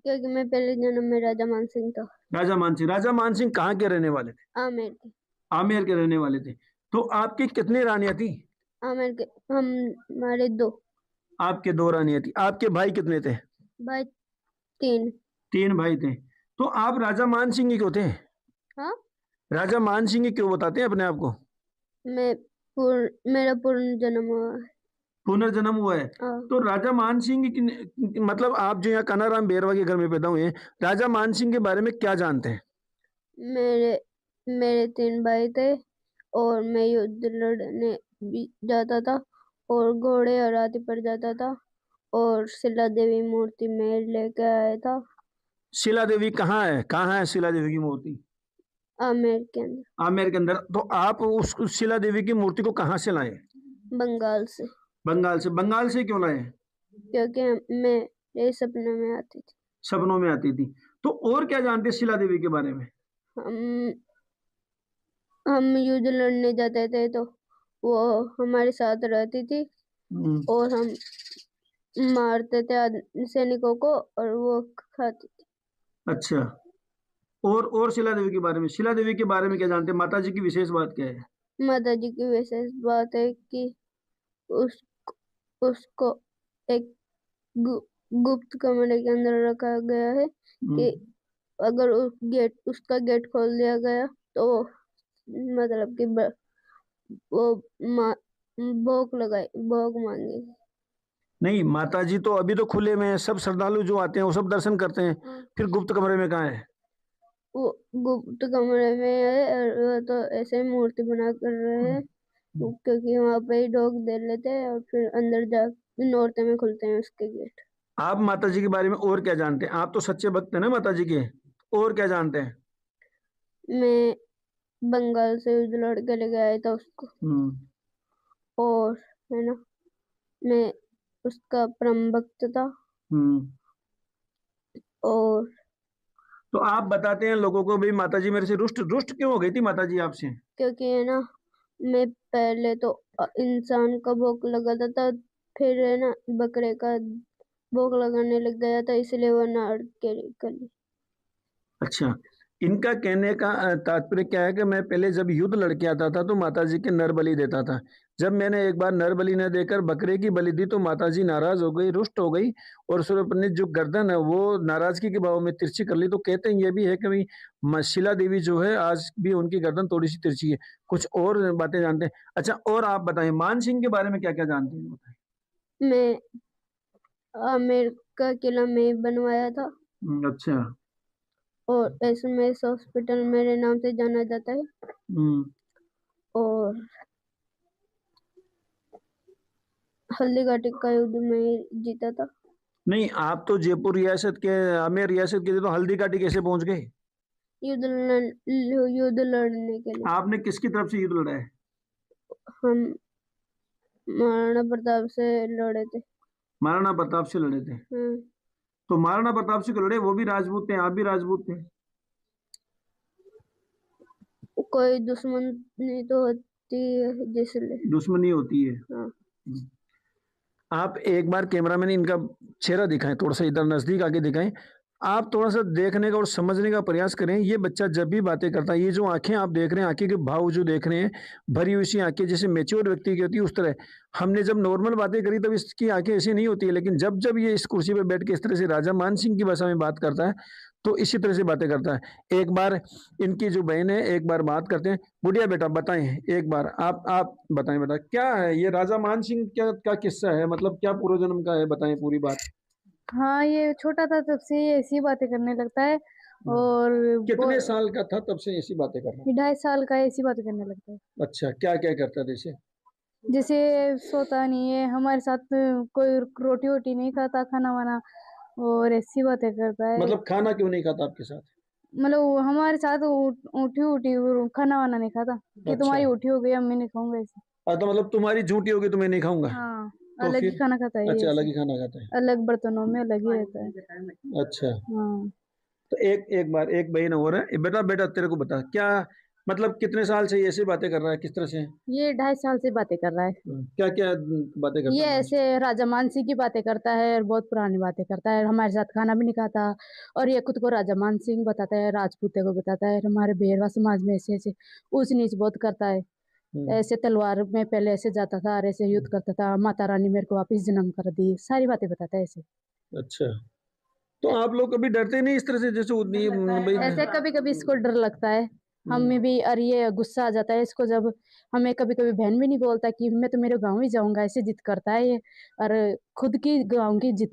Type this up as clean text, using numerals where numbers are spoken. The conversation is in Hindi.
क्योंकि मैं पहले जन्म में राजा मानसिंह था। राजा मानसिंह कहाँ के रहने वाले थे? आमेर के। आमेर के रहने वाले थे। तो आपकी कितनी रानियां थी? आमेर के हम हमारे दो। आपके दो रानियां थी। आपके भाई कितने थे? भाई तीन। तीन भाई थे। तो आप राजा मानसिंह ही क्यों थे? हाँ। राजा मानसिंह ही क्यों बताते हैं अपने आप को? मेरा पूर्ण जन्म हुआ है। पुनर्जन्म हुआ है। हाँ। तो राजा मानसिंह की मतलब आप जो यहाँ कानाराम बेरवा के घर में पैदा हुए हैं, राजा मानसिंह के बारे में क्या जानते हैं? मेरे मेरे तीन भाई थे और मैं युद्ध लड़ने भी जाता था और घोड़े और हाथी पर जाता था और शिला देवी मूर्ति में लेके आया था। शिला देवी कहाँ है शिला देवी की मूर्ति? आमेर के अंदर। आमेर के अंदर। तो आप उस शिला देवी की मूर्ति को कहाँ से लाए? बंगाल से। बंगाल से। बंगाल से क्यों लाए? क्योंकि मेरे सपने में आती थी। सपनों में आती थी। तो और क्या जानते हैं शिला देवी के बारे में? हम हम युद्ध लड़ने जाते थे तो वो हमारे साथ रहती थी हम्म, और हम मारते थे सैनिकों को और वो खाती थी। अच्छा। और शिला देवी के बारे में, शिला देवी के बारे में क्या जानते हैं? माता जी की विशेष बात क्या है? माता जी की विशेष बात है कि उस उसको एक गुप्त कमरे के अंदर रखा गया है कि हम्म, अगर उसका गेट खोल दिया गया तो मतलब कि वो मा, भोग मांगेगी। नहीं, माता जी तो अभी तो खुले में है, सब श्रद्धालु जो आते हैं वो सब दर्शन करते हैं। हाँ। फिर गुप्त कमरे में कहाँ है? वो गुप्त कमरे में है और वो तो ऐसे ही मूर्ति बना कर रहे हैं क्योंकि वहां पे ही डॉग दे लेते हैं और फिर अंदर जा नौरते में खुलते हैं उसके गेट। आप माता जी के बारे में और क्या जानते हैं? आप तो सच्चे भक्त हैं ना माता जी के। और क्या जानते हैं? मैं बंगाल से उस लड़के लेके आया था उसको हम्म। और है ना मैं उसका परम भक्त था। हम्म। और तो आप बताते हैं लोगों को, भाई माता जी मेरे से रुष्ट रुष्ट क्यों हो गई थी माता जी आपसे? क्योंकि है ना मैं पहले तो इंसान का भोग लगाता था फिर है ना बकरे का भोग लगाने लग गया था इसलिए वो नाड़ के गली। अच्छा। इनका कहने का तात्पर्य क्या है कि मैं पहले जब युद्ध लड़के आता था तो माता जी के नर बलि देता था। जब मैंने एक बार नर बलि न देकर बकरे की बलि दी तो माता जी नाराज हो गई, रुष्ट हो गई, और फिर अपनी जो गर्दन है वो नाराजगी के भाव में तिरछी कर ली। तो कहते हैं ये भी है कि भाई शिला देवी जो है आज भी उनकी गर्दन थोड़ी सी तिरछी है। कुछ और बातें जानते हैं? अच्छा, और आप बताएं मान सिंह के बारे में क्या क्या जानते हैं, बताएं। मैं आमेर का किला में बनवाया था अच्छा। और एसएमएस हॉस्पिटल मेरे नाम से जाना जाता है हम्म। और हल्दी घाटी का युद्ध में जीता था। नहीं, आप तो जयपुर रियासत के, आमेर रियासत के थे, तो हल्दी घाटी कैसे पहुंच गए? युद्ध लड़ने के लिए। आपने किसकी तरफ से युद्ध लड़ा है? हम महाराणा प्रताप से लड़े थे। महाराणा प्रताप से लड़े थे। हाँ। तो महाराणा प्रताप से क्यों लड़े? वो भी राजपूत थे, आप भी राजपूत थे। कोई दुश्मनी तो होती है जिसलिए। दुश्मनी होती है। हाँ। आप एक बार कैमरामैन इनका चेहरा दिखाएं, थोड़ा सा इधर नजदीक आके दिखाएं। आप थोड़ा सा देखने का और समझने का प्रयास करें। ये बच्चा जब भी बातें करता है, ये जो आंखें आप देख रहे हैं, आंखें के भाव जो देख रहे हैं, भरी हुई सी आंखें जैसे मेच्योर व्यक्ति की होती है उस तरह। हमने जब नॉर्मल बातें करी तब इसकी आंखें ऐसी नहीं होती है, लेकिन जब जब ये इस कुर्सी पे बैठ के इस तरह से राजा मान सिंह की भाषा में बात करता है तो इसी तरह से बातें करता है। एक बार इनकी जो बहन है, एक बार बात करते हैं। बुढ़िया बेटा बताएं, एक बार आप बताएं बेटा, क्या है ये राजा मान सिंह क्या किस्सा है? मतलब क्या पूर्व जन्म का है, बताएं पूरी बात। हाँ, ये छोटा था तब से ये ऐसी बातें करने लगता है और कितने साल का था तब से ऐसी बातें कर रहा ये 2.5 साल का ऐसी बातें करने लगता है। है? अच्छा, क्या क्या करता था जैसे? जैसे सोता नहीं है हमारे साथ, कोई रोटी वोटी नहीं खाता, खाना वाना, और ऐसी बातें करता है। मतलब खाना क्यों नहीं खाता आपके साथ? मतलब वो हमारे साथ उठी उठी खाना वाना नहीं खाता कि अच्छा। तुम्हारी उठी हो गई अब मैं नहीं खाऊंगा ऐसे। तो मतलब तुम्हारी झूठी होगी तो मैं नहीं खाऊंगा। हाँ, तो अलग ही फिर? खाना खाता है ये अच्छा, अलग ऐसे, ही खाना खाता है। अलग बर्तनों में अलग ही रहता है। अच्छा। हाँ। तो एक एक बार एक बहन और है। बेटा बेटा तेरे को बता, क्या मतलब कितने साल से ये ऐसी बातें कर रहा है, किस तरह से? ये 2.5 साल से बातें कर रहा है। क्या-क्या बातें करता ये है? ऐसे राजा मान सिंह की बातें करता है और बहुत पुरानी बातें करता है, हमारे साथ खाना भी नहीं खाता और ये खुद को राजा मान सिंह बताता है, राजपूतों को बताता है, हमारे भेरवा समाज में ऐसे-ऐसे ऊँच-नीच बहुत करता है। हुँ, ऐसे तलवार में पहले ऐसे जाता था और ऐसे युद्ध करता था, माता रानी मेरे को वापस जन्म कर दी, सारी बातें बताता है ऐसे। अच्छा। तो आप लोग कभी डरते नहीं इस तरह से जैसे उतनी मुंबई में? ऐसे कभी-कभी इसको डर लगता है, हुँ, हमें भी और ये गुस्सा आ जाता है इसको जब हमें कभी-कभी बहन भी नहीं बोलता कि मैं तो मेरे गाँव ही जाऊँगा, ऐसे जिद करता है ये और खुद की गाँव की जिद